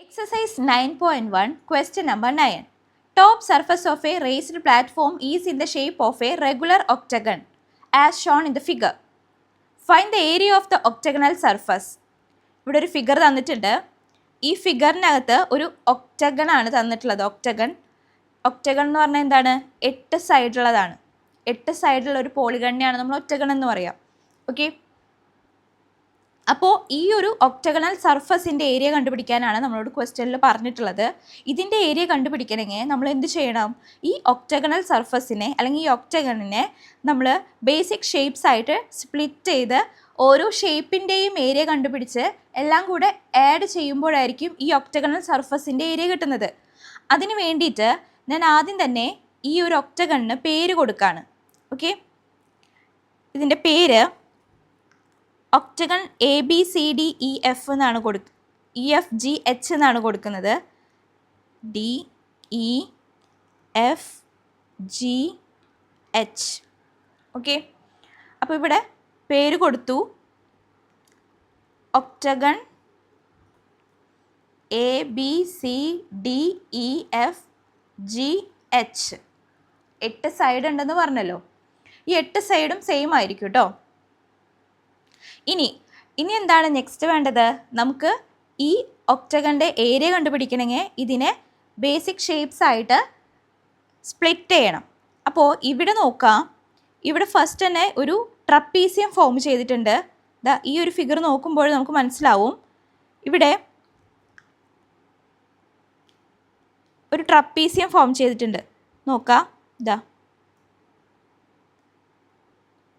Exercise 9.1, question number 9. Top surface of a raised platform is in the shape of a regular octagon as shown in the figure. Find the area of the octagonal surface. ഇവിടെ ഒരു figure തന്നിട്ടുണ്ട്. ഈ ഫിഗറിനകത്ത് ഒരു octagon ആണ് തന്നിട്ടുള്ളത്. Octagon എന്ന് പറഞ്ഞാൽ എന്താണ്? 8 സൈഡുള്ളതാണ്. 8 സൈഡിലുള്ള ഒരു പോളിഗണിനെയാണ് നമ്മൾ ഒക്ടഗൺ എന്ന് പറയാം. ഓക്കെ, അപ്പോൾ ഈ ഒരു ഒക്ടഗണൽ സർഫസിൻ്റെ ഏരിയ കണ്ടുപിടിക്കാനാണ് നമ്മളോട് ക്വസ്റ്റ്യനിൽ പറഞ്ഞിട്ടുള്ളത്. ഇതിൻ്റെ ഏരിയ കണ്ടുപിടിക്കണമെങ്കിൽ നമ്മൾ എന്ത് ചെയ്യണം? ഈ ഒക്ടഗണൽ സർഫസിനെ അല്ലെങ്കിൽ ഈ ഒക്ടഗണിനെ നമ്മൾ ബേസിക് ഷേപ്സ് ആയിട്ട് സ്പ്ലിറ്റ് ചെയ്ത് ഓരോ ഷേപ്പിൻ്റെയും ഏരിയ കണ്ടുപിടിച്ച് എല്ലാം കൂടെ ആഡ് ചെയ്യുമ്പോഴായിരിക്കും ഈ ഒക്ടഗണൽ സർഫസിൻ്റെ ഏരിയ കിട്ടുന്നത്. അതിന് വേണ്ടിയിട്ട് ഞാൻ ആദ്യം തന്നെ ഈ ഒരു ഒക്ടഗണിന് പേര് കൊടുക്കുകയാണ്. ഓക്കെ, ഇതിൻ്റെ പേര് ഒക്ടഗൺ ABCDEF എന്നാണ് EFGH എന്നാണ് കൊടുക്കുന്നത്. DEFGH. ഓക്കെ, അപ്പോൾ ഇവിടെ പേര് കൊടുത്തു. Octagon ABCDEFGH. 8 സൈഡ് ഉണ്ടെന്ന് പറഞ്ഞല്ലോ. ഈ 8 സൈഡും സെയിം ആയിരിക്കും കേട്ടോ. ഇനി എന്താണ് നെക്സ്റ്റ് വേണ്ടത്? നമുക്ക് ഈ ഒക്ടഗണിൻ്റെ ഏരിയ കണ്ടുപിടിക്കണമെങ്കിൽ ഇതിനെ ബേസിക് ഷേപ്സ് ആയിട്ട് സ്പ്ലിറ്റ് ചെയ്യണം. അപ്പോൾ ഇവിടെ നോക്കാം, ഇവിടെ ഫസ്റ്റ് തന്നെ ഒരു ട്രപ്പീസിയം ഫോം ചെയ്തിട്ടുണ്ട്. ഈ ഒരു ഫിഗർ നോക്കുമ്പോൾ നമുക്ക് മനസ്സിലാവും ഇവിടെ ഒരു ട്രപ്പീസിയം ഫോം ചെയ്തിട്ടുണ്ട്. നോക്കാം,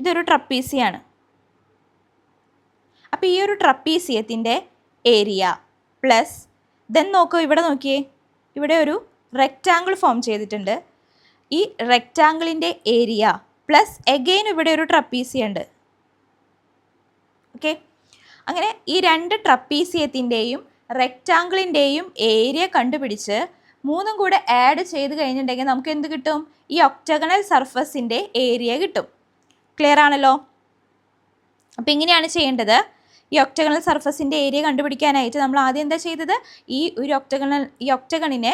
ഇതൊരു ട്രപ്പീസിയാണ്. അപ്പോൾ ഈ ഒരു ട്രപ്പീസിയത്തിൻ്റെ ഏരിയ പ്ലസ് ദെൻ നോക്കൂ, ഇവിടെ നോക്കിയേ, ഇവിടെ ഒരു റെക്റ്റാങ്കിൾ ഫോം ചെയ്തിട്ടുണ്ട്. ഈ റെക്റ്റാങ്കിളിൻ്റെ ഏരിയ പ്ലസ് എഗെയിൻ ഇവിടെ ഒരു ട്രപ്പീസിയം ഉണ്ട്. ഓക്കെ, അങ്ങനെ ഈ രണ്ട് ട്രപ്പീസിയത്തിൻ്റെയും റെക്റ്റാങ്കിളിൻ്റെയും ഏരിയ കണ്ടുപിടിച്ച് മൂന്നും കൂടെ ആഡ് ചെയ്ത് കഴിഞ്ഞിട്ടുണ്ടെങ്കിൽ നമുക്ക് എന്ത് കിട്ടും? ഈ ഒക്ടഗണൽ സർഫസിൻ്റെ ഏരിയ കിട്ടും. ക്ലിയർ ആണല്ലോ? അപ്പോൾ ഇങ്ങനെയാണ് ചെയ്യേണ്ടത്. ഈ ഒക്ടഗണൽ സർഫസിൻ്റെ ഏരിയ കണ്ടുപിടിക്കാനായിട്ട് നമ്മൾ ആദ്യം എന്താ ചെയ്തത്? ഈ ഒക്ടഗണിനെ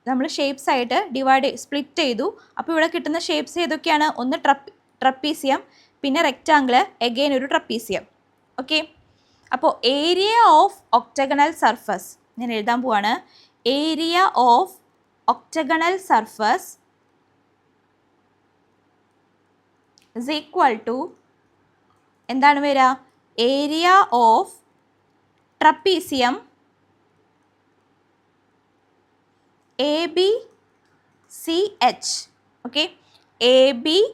നമ്മൾ ഷേപ്സ് ആയിട്ട് സ്പ്ലിറ്റ് ചെയ്തു. അപ്പോൾ ഇവിടെ കിട്ടുന്ന ഷേപ്സ് ഏതൊക്കെയാണ്? ഒന്ന് ട്രപ്പീസിയം, പിന്നെ റെക്റ്റാങ്കിൾ, എഗെയിൻ ഒരു ട്രപ്പീസിയം. ഓക്കെ, അപ്പോൾ ഏരിയ ഓഫ് ഒക്ടഗണൽ സർഫസ് ഞാൻ എഴുതാൻ പോവാണ്. Area of octagonal surface is equal to എന്താണ് വരിക? Area of trapezium ABCH. Okay, ABCH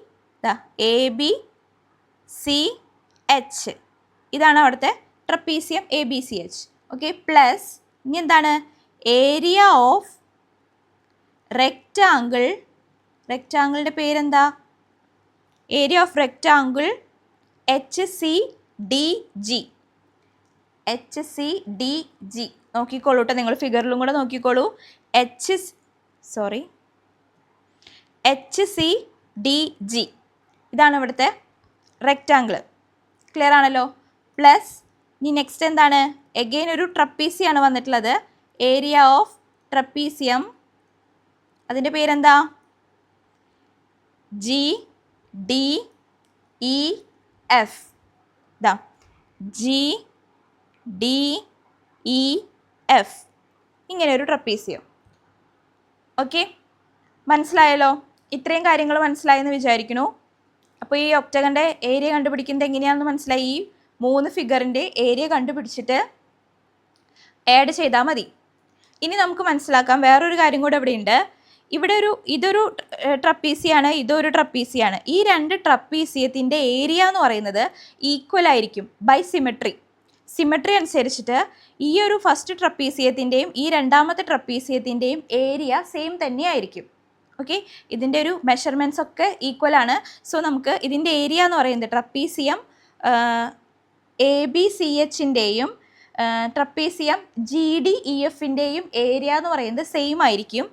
ഇതാണ് അവിടുത്തെ ട്രപ്പീസിയം ABCH. ഓക്കെ, പ്ലസ് ഇനി എന്താണ്? ഏരിയ ഓഫ് റെക്റ്റാങ്കിളിൻ്റെ പേരെന്താ? Area of rectangle HCDG. നോക്കിക്കോളൂ കേട്ടോ, നിങ്ങൾ ഫിഗറിലും കൂടെ നോക്കിക്കോളൂ. HCDG ഇതാണ് ഇവിടുത്തെ റെക്റ്റാങ്കിൾ. ക്ലിയർ ആണല്ലോ? പ്ലസ് ഇനി നെക്സ്റ്റ് എന്താണ്? എഗെയിൻ ഒരു ട്രപ്പീസിയാണ് വന്നിട്ടുള്ളത്. ഏരിയ ഓഫ് ട്രപ്പീസിയം അതിൻ്റെ പേരെന്താ? GDEF. GDEF ഇങ്ങനെ ഒരു ട്രപ്പീസിയം. ഓക്കെ, മനസ്സിലായല്ലോ? ഇത്രയും കാര്യങ്ങൾ മനസ്സിലായെന്ന് വിചാരിക്കുന്നു. അപ്പോൾ ഈ ഒക്ടഗണിൻ്റെ ഏരിയ കണ്ടുപിടിക്കുന്നത് എങ്ങനെയാണെന്ന് മനസ്സിലായി. ഈ 3 ഫിഗറിൻ്റെ ഏരിയ കണ്ടുപിടിച്ചിട്ട് ആഡ് ചെയ്താൽ മതി. ഇനി നമുക്ക് മനസ്സിലാക്കാം വേറൊരു കാര്യം കൂടെ ഇവിടെ ഉണ്ട്. ഇതൊരു ട്രപ്പീസിയാണ്, ഇതൊരു ട്രപ്പീസിയാണ്. ഈ 2 ട്രപ്പീസിയത്തിൻ്റെ ഏരിയ എന്ന് പറയുന്നത് ഈക്വൽ ആയിരിക്കും ബൈ സിമെട്രി അനുസരിച്ചിട്ട് ഈ ഒരു ഫസ്റ്റ് ട്രപ്പീസിയത്തിൻ്റെയും ഈ രണ്ടാമത്തെ ട്രപ്പീസിയത്തിൻ്റെയും ഏരിയ സെയിം തന്നെ ആയിരിക്കും. ഓക്കെ, ഇതിൻ്റെ ഒരു മെഷർമെൻറ്റ്സ് ഒക്കെ ഈക്വൽ ആണ്. സോ നമുക്ക് ഇതിൻ്റെ ഏരിയ എന്ന് പറയുന്നത് ട്രപ്പീസിയം ABCHൻ്റെയും ട്രപ്പീസിയം GDEFൻ്റെയും ഏരിയ എന്ന് പറയുന്നത് സെയിം ആയിരിക്കും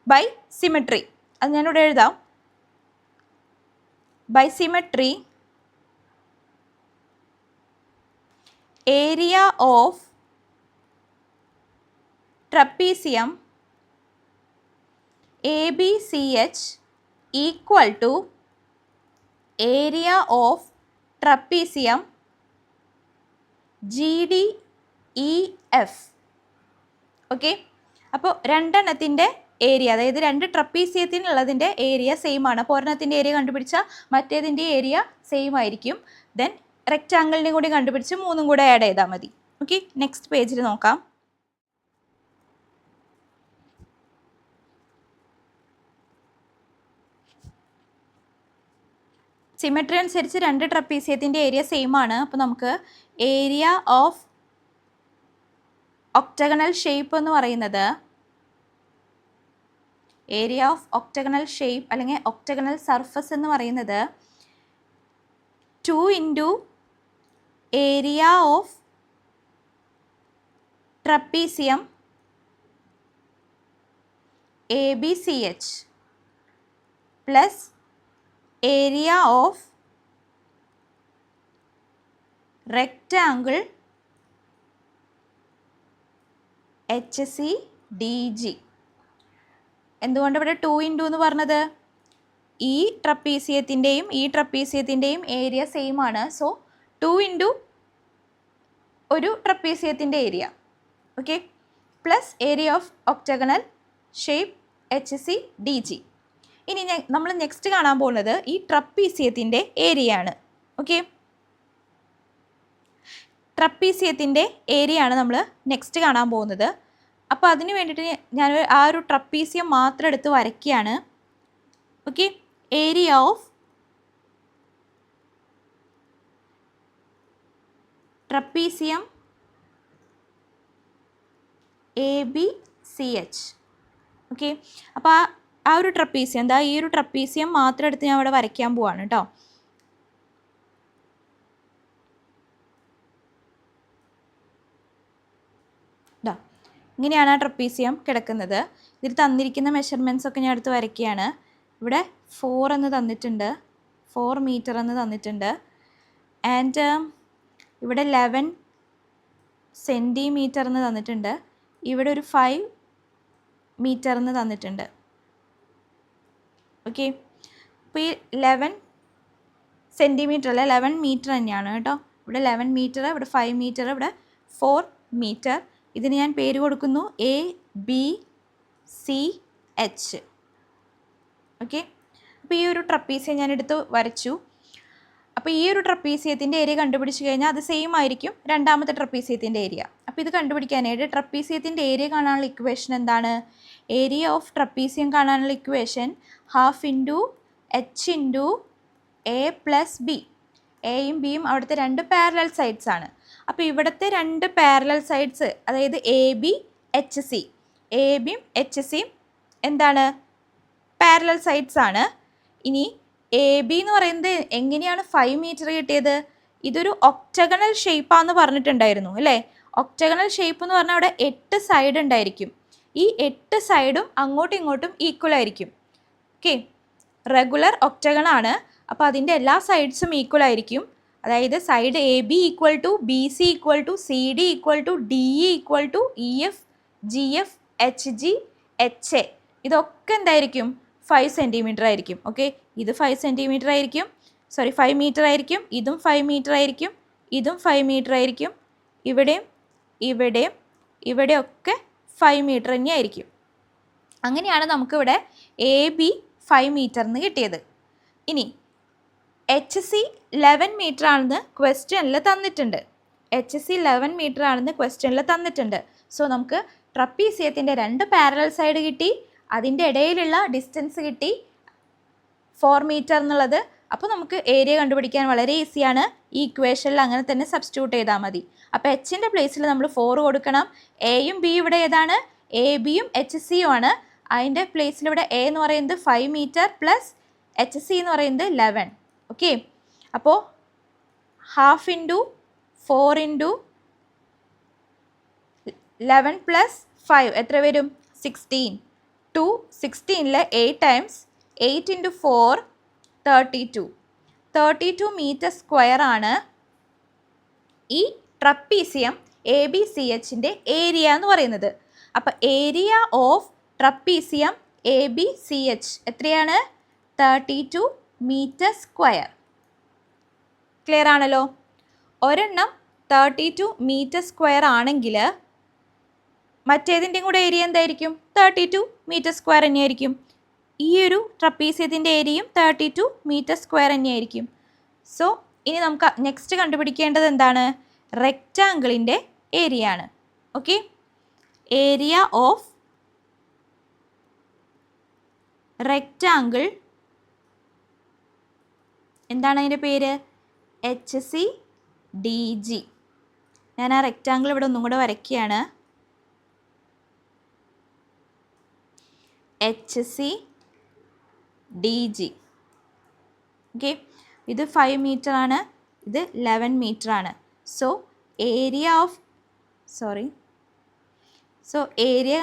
ബൈ സിമെട്രി. അത് ഞാനിവിടെ എഴുതാം. By symmetry area of trapezium ABCH equal to area of trapezium GDEF. Okay, അപ്പോൾ രണ്ടെണ്ണത്തിൻ്റെ ഏരിയ, അതായത് രണ്ട് ട്രപ്പീസിയത്തിനുള്ളതിൻ്റെ ഏരിയ സെയിം ആണ്. അപ്പോൾ ഒരെണ്ണത്തിൻ്റെ ഏരിയ കണ്ടുപിടിച്ചാൽ മറ്റേതിൻ്റെ ഏരിയ സെയിം ആയിരിക്കും. ദെൻ റെക്റ്റാങ്കിളിൻ്റെ കൂടി കണ്ടുപിടിച്ച് മൂന്നും കൂടെ ആഡ് ചെയ്താൽ മതി. ഓക്കെ, നെക്സ്റ്റ് പേജിൽ നോക്കാം. സിമെട്രി അനുസരിച്ച് രണ്ട് ട്രപ്പീസിയത്തിൻ്റെ ഏരിയ സെയിം ആണ്. അപ്പോൾ നമുക്ക് ഏരിയ ഓഫ് ഒക്ടഗണൽ ഷേപ്പ് എന്ന് പറയുന്നത്, ഏരിയ ഓഫ് ഒക്ടഗണൽ ഷേപ്പ് അല്ലെങ്കിൽ ഒക്ടഗണൽ സർഫസ് എന്ന് പറയുന്നത് 2 into area of trapezium ABCH plus area of rectangle HCDG. എന്തുകൊണ്ട് ഇവിടെ 2 ഇൻറ്റു എന്ന് പറഞ്ഞത്? ഈ ട്രപ്പീസിയത്തിൻ്റെയും ഈ ട്രപ്പീസിയത്തിൻ്റെയും ഏരിയ സെയിം ആണ്. സോ 2 ഇൻറ്റു ഒരു ട്രപ്പീസിയത്തിൻ്റെ area, okay, plus area of octagonal shape HCDG. ഇനി നമ്മൾ നെക്സ്റ്റ് കാണാൻ പോകുന്നത് ഈ ട്രപ്പീസിയത്തിൻ്റെ ഏരിയ ആണ്. ഓക്കെ, ട്രപ്പീസിയത്തിൻ്റെ ഏരിയ ആണ് നമ്മൾ നെക്സ്റ്റ് കാണാൻ പോകുന്നത്. അപ്പോൾ അതിന് വേണ്ടിയിട്ട് ഞാൻ ആ ഒരു ട്രപ്പീസിയം മാത്രം എടുത്ത് വരയ്ക്കുകയാണ്. Okay, area of trapezium ABCH. Okay, അപ്പോൾ ആ ഒരു ട്രപ്പീസിയം, എന്താ ഈ ഒരു ട്രപ്പീസിയം മാത്രം എടുത്ത് ഞാൻ ഇവിടെ വരയ്ക്കാൻ പോവാണ് കേട്ടോ. ഇങ്ങനെയാണ് ആ ട്രപ്പീസിയം കിടക്കുന്നത്. ഇതിൽ തന്നിരിക്കുന്ന മെഷർമെൻറ്റ്സ് ഒക്കെ ഞാൻ എടുത്ത് വരയ്ക്കുകയാണ്. ഇവിടെ 4 എന്ന് തന്നിട്ടുണ്ട്, 4 മീറ്റർ എന്ന് തന്നിട്ടുണ്ട്. ആൻഡ് ഇവിടെ 11 സെൻറ്റിമീറ്റർ എന്ന് തന്നിട്ടുണ്ട്. ഇവിടെ ഒരു 5 മീറ്റർ എന്ന് തന്നിട്ടുണ്ട്. ഓക്കെ, അപ്പോൾ ഈ 11 സെൻറ്റിമീറ്റർ അല്ല 11 മീറ്റർ തന്നെയാണ് കേട്ടോ. ഇവിടെ 11 മീറ്റർ, ഇവിടെ 5 മീറ്റർ, ഇവിടെ 4 മീറ്റർ. ഇതിന് ഞാൻ പേര് കൊടുക്കുന്നു ABCH. ഓക്കെ, അപ്പോൾ ഈ ഒരു ട്രപ്പീസിയം ഞാൻ എടുത്ത് വരച്ചു. അപ്പോൾ ഈ ഒരു ട്രപ്പീസിയത്തിൻ്റെ ഏരിയ കണ്ടുപിടിച്ച് കഴിഞ്ഞാൽ അത് സെയിം ആയിരിക്കും രണ്ടാമത്തെ ട്രപ്പീസിയത്തിൻ്റെ ഏരിയ. അപ്പോൾ ഇത് കണ്ടുപിടിക്കാനായിട്ട് ട്രപ്പീസിയത്തിൻ്റെ ഏരിയ കാണാനുള്ള ഇക്വേഷൻ എന്താണ്? ഏരിയ ഓഫ് ട്രപ്പീസിയം കാണാനുള്ള equation half into H into A plus B. എയും ബിയും അവിടുത്തെ രണ്ട് പാരലൽ സൈഡ്സ് ആണ്. അപ്പോൾ ഇവിടുത്തെ രണ്ട് പാരലൽ സൈഡ്സ്, അതായത് ABHC, ABയും HCയും എന്താണ്? പാരലൽ സൈഡ്സ് ആണ്. ഇനി AB എന്ന് പറയുന്നത് എങ്ങനെയാണ് 5 മീറ്റർ കിട്ടിയത്? ഇതൊരു ഒക്ടഗണൽ ഷേപ്പാന്ന് പറഞ്ഞിട്ടുണ്ടായിരുന്നു അല്ലേ? ഒക്ടഗണൽ ഷേപ്പ് എന്ന് പറഞ്ഞാൽ അവിടെ 8 സൈഡ് ഉണ്ടായിരിക്കും. ഈ 8 സൈഡും അങ്ങോട്ടും ഇങ്ങോട്ടും ഈക്വൽ ആയിരിക്കും. ഓക്കെ, റെഗുലർ ഒക്ടഗൺ ആണ്. അപ്പോൾ അതിൻ്റെ എല്ലാ സൈഡ്സും ഈക്വൽ ആയിരിക്കും. അതായത് side AB equal to BC equal to CD equal to DE equal to EF GF HG HA. ഇതൊക്കെ എന്തായിരിക്കും? 5 സെൻറ്റിമീറ്റർ ആയിരിക്കും. ഓക്കെ, ഇത് 5 സെൻറ്റിമീറ്റർ ആയിരിക്കും, 5 മീറ്റർ ആയിരിക്കും. ഇതും 5 മീറ്റർ ആയിരിക്കും, ഇതും 5 മീറ്റർ ആയിരിക്കും. ഇവിടെയും ഇവിടെയും ഇവിടെയൊക്കെ 5 മീറ്റർ തന്നെയായിരിക്കും. അങ്ങനെയാണ് നമുക്കിവിടെ AB 5 മീറ്റർ എന്ന് കിട്ടിയത്. ഇനി HC 11 മീറ്റർ ആണെന്ന് ക്വസ്റ്റ്യനിൽ തന്നിട്ടുണ്ട്. HC 11 മീറ്റർ ആണെന്ന് ക്വസ്റ്റ്യനിൽ തന്നിട്ടുണ്ട്. സോ നമുക്ക് ട്രപ്പീസിയത്തിൻ്റെ രണ്ട് പാരലൽ സൈഡ് കിട്ടി, അതിൻ്റെ ഇടയിലുള്ള ഡിസ്റ്റൻസ് കിട്ടി 4 മീറ്റർ എന്നുള്ളത്. അപ്പോൾ നമുക്ക് ഏരിയ കണ്ടുപിടിക്കാൻ വളരെ ഈസിയാണ്. ഈ ഇക്വേഷനിൽ അങ്ങനെ തന്നെ സബ്സ്റ്റിറ്റ്യൂട്ട് ചെയ്താൽ മതി. അപ്പോൾ എച്ചിൻ്റെ പ്ലേസിൽ നമ്മൾ 4 കൊടുക്കണം. എയും ബി ഇവിടെ ഏതാണ്? ABയും HCയും ആണ്. അതിൻ്റെ പ്ലേസിൽ ഇവിടെ A എന്ന് പറയുന്നത് 5 മീറ്റർ പ്ലസ് HC എന്ന് പറയുന്നത് 11. ഓക്കെ, അപ്പോൾ ഹാഫ് ഇൻറ്റു 4 ഇൻറ്റു 11 പ്ലസ് 5 എത്ര വരും? 16. 16 8 ടൈംസ് 8 ഇൻറ്റു 4 32 മീറ്റർ സ്ക്വയർ ആണ് ഈ ട്രപ്പീസിയം ABCHൻ്റെ ഏരിയ എന്ന് പറയുന്നത്. അപ്പോൾ ഏരിയ ഓഫ് ട്രപ്പീസിയം ABCH എത്രയാണ്? 32 മീറ്റർ സ്ക്വയർ. ക്ലിയർ ആണല്ലോ? ഒരെണ്ണം 32 മീറ്റർ സ്ക്വയർ ആണെങ്കിൽ മറ്റേതിൻ്റെയും കൂടെ ഏരിയ എന്തായിരിക്കും? 32 മീറ്റർ സ്ക്വയർ തന്നെയായിരിക്കും. ഈ ഒരു ട്രപ്പീസിയത്തിൻ്റെ ഏരിയയും 32 മീറ്റർ സ്ക്വയർ തന്നെയായിരിക്കും. സോ ഇനി നമുക്ക് നെക്സ്റ്റ് കണ്ടുപിടിക്കേണ്ടത് എന്താണ്? റെക്റ്റാങ്കിളിൻ്റെ ഏരിയ ആണ്. ഓക്കെ, ഏരിയ ഓഫ് റെക്റ്റാങ്കിൾ എന്താണ് അതിൻ്റെ പേര്? HCDG. ഞാൻ ആ റെക്റ്റാങ്കിൾ ഇവിടെ ഒന്നും കൂടെ വരയ്ക്കുകയാണ്. HCDG. ഓക്കെ, ഇത് 5 മീറ്റർ ആണ്, ഇത് 11 മീറ്റർ ആണ്. സോ ഏരിയ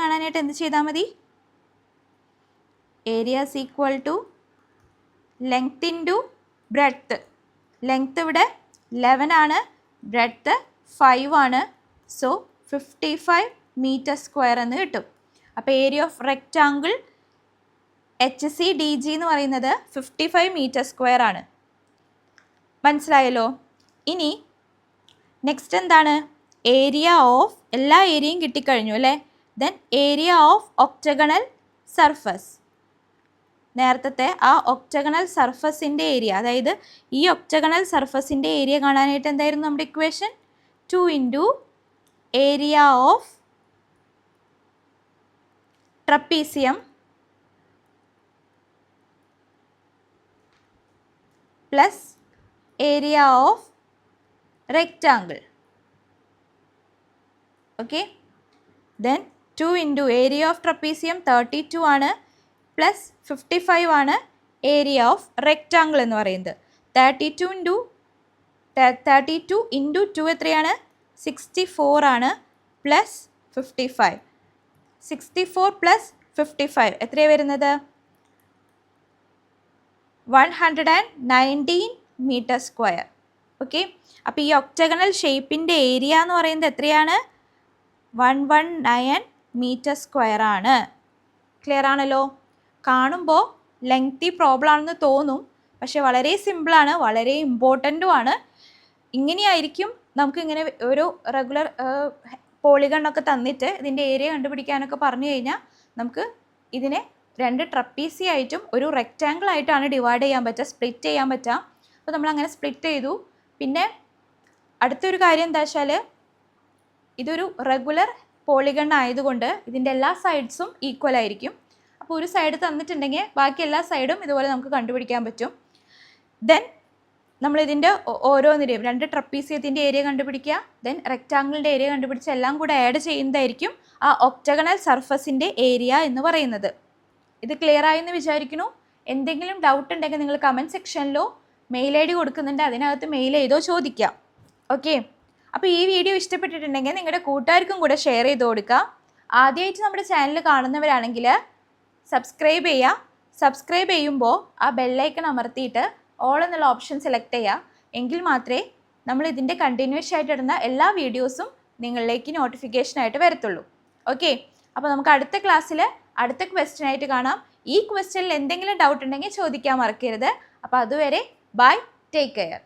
കാണാനായിട്ട് എന്ത് ചെയ്താൽ മതി? Area is equal to length into breadth. Length ഇവിടെ 11 ആണ്, ബ്രെഡ്ത്ത് 5 ആണ്. സോ 55 മീറ്റർ സ്ക്വയർ എന്ന് കിട്ടും. അപ്പോൾ ഏരിയ ഓഫ് റെക്റ്റാങ്കിൾ HCDG എന്ന് പറയുന്നത് 55 മീറ്റർ സ്ക്വയർ ആണ്. മനസ്സിലായല്ലോ? ഇനി നെക്സ്റ്റ് എന്താണ്? ഏരിയ ഓഫ്, എല്ലാ ഏരിയയും കിട്ടിക്കഴിഞ്ഞു അല്ലേ? Then area of octagonal surface. നേരത്തെ ആ ഒക്ടഗണൽ സർഫസിൻ്റെ ഏരിയ, അതായത് ഈ ഒക്ടഗണൽ സർഫസിൻ്റെ ഏരിയ കാണാനായിട്ട് എന്തായിരുന്നു നമ്മുടെ equation? 2 into area of trapezium plus area of rectangle. Okay, then 2 into area of trapezium 32 ആണ്, പ്ലസ് 55 ആണ് ഏരിയ ഓഫ് റെക്റ്റാങ്കിൾ എന്ന് പറയുന്നത്. 32 ഇൻറ്റു 2 എത്രയാണ്? 64 ആണ്, പ്ലസ് 55. 64 പ്ലസ് 55 എത്രയാണ് വരുന്നത്? 119 മീറ്റർ സ്ക്വയർ. ഓക്കെ, അപ്പോൾ ഈ ഒക്ടഗണൽ ഷേപ്പിൻ്റെ ഏരിയ എന്ന് പറയുന്നത് എത്രയാണ്? 119 മീറ്റർ സ്ക്വയർ ആണ്. ക്ലിയർ ആണല്ലോ? കാണുമ്പോൾ ലെങ്തി പ്രോബ്ലം ആണെന്ന് തോന്നും, പക്ഷെ വളരെ സിമ്പിളാണ്, വളരെ ഇമ്പോർട്ടൻറ്റും ആണ്. ഇങ്ങനെയായിരിക്കും നമുക്കിങ്ങനെ ഒരു റെഗുലർ പോളിഗണൊക്കെ തന്നിട്ട് ഇതിൻ്റെ ഏരിയ കണ്ടുപിടിക്കാനൊക്കെ പറഞ്ഞു കഴിഞ്ഞാൽ നമുക്ക് ഇതിനെ 2 ട്രപ്പീസി ആയിട്ടും ഒരു റെക്റ്റാങ്കിൾ ആയിട്ടാണ് ഡിവൈഡ് ചെയ്യാൻ പറ്റുക, സ്പ്ലിറ്റ് ചെയ്യാൻ പറ്റുക. അപ്പോൾ നമ്മളങ്ങനെ സ്പ്ലിറ്റ് ചെയ്തു. പിന്നെ അടുത്തൊരു കാര്യം എന്താ വെച്ചാൽ ഇതൊരു റെഗുലർ പോളിഗൺ ആയതുകൊണ്ട് ഇതിൻ്റെ എല്ലാ സൈഡ്സും ഈക്വൽ ആയിരിക്കും. അപ്പോൾ ഒരു സൈഡ് തന്നിട്ടുണ്ടെങ്കിൽ ബാക്കി എല്ലാ സൈഡും ഇതുപോലെ നമുക്ക് കണ്ടുപിടിക്കാൻ പറ്റും. ദെൻ നമ്മളിതിൻ്റെ ഓരോന്നിൻ്റെയും 2 ട്രപ്പീസിയത്തിൻ്റെ ഏരിയ കണ്ടുപിടിക്കുക, ദെൻ റെക്റ്റാങ്കിളിൻ്റെ ഏരിയ കണ്ടുപിടിച്ച് എല്ലാം കൂടെ ആഡ് ചെയ്യുന്നതായിരിക്കും ആ ഒക്ടഗണൽ സർഫസിൻ്റെ ഏരിയ എന്ന് പറയുന്നത്. ഇത് ക്ലിയർ ആയെന്ന് വിചാരിക്കുന്നു. എന്തെങ്കിലും ഡൗട്ട് ഉണ്ടെങ്കിൽ നിങ്ങൾ കമൻറ്റ് സെക്ഷനിലോ മെയിൽ ID കൊടുക്കുന്നുണ്ട്, അതിനകത്ത് മെയിൽ ചെയ്തോ ചോദിക്കാം. ഓക്കെ, അപ്പോൾ ഈ വീഡിയോ ഇഷ്ടപ്പെട്ടിട്ടുണ്ടെങ്കിൽ നിങ്ങളുടെ കൂട്ടുകാർക്കും കൂടെ ഷെയർ ചെയ്ത് കൊടുക്കുക. ആദ്യമായിട്ട് നമ്മുടെ ചാനൽ കാണുന്നവരാണെങ്കിൽ സബ്സ്ക്രൈബ് ചെയ്യുക. സബ്സ്ക്രൈബ് ചെയ്യുമ്പോൾ ആ ബെല്ലൈക്കൺ അമർത്തിയിട്ട് ഓൾ എന്നുള്ള ഓപ്ഷൻ സെലക്ട് ചെയ്യുക. എങ്കിൽ മാത്രമേ നമ്മൾ ഇതിൻ്റെ കണ്ടിന്യൂസ് ആയിട്ട് ഇടുന്ന എല്ലാ വീഡിയോസും നിങ്ങളിലേക്ക് നോട്ടിഫിക്കേഷനായിട്ട് വരത്തുള്ളൂ. ഓക്കെ, അപ്പോൾ നമുക്ക് അടുത്ത ക്ലാസ്സിൽ അടുത്ത ക്വസ്റ്റ്യൻ ആയിട്ട് കാണാം. ഈ ക്വസ്റ്റ്യനിൽ എന്തെങ്കിലും ഡൗട്ട് ഉണ്ടെങ്കിൽ ചോദിക്കാൻ മറക്കരുത്. അപ്പോൾ അതുവരെ ബൈ, ടേക്ക് കെയർ.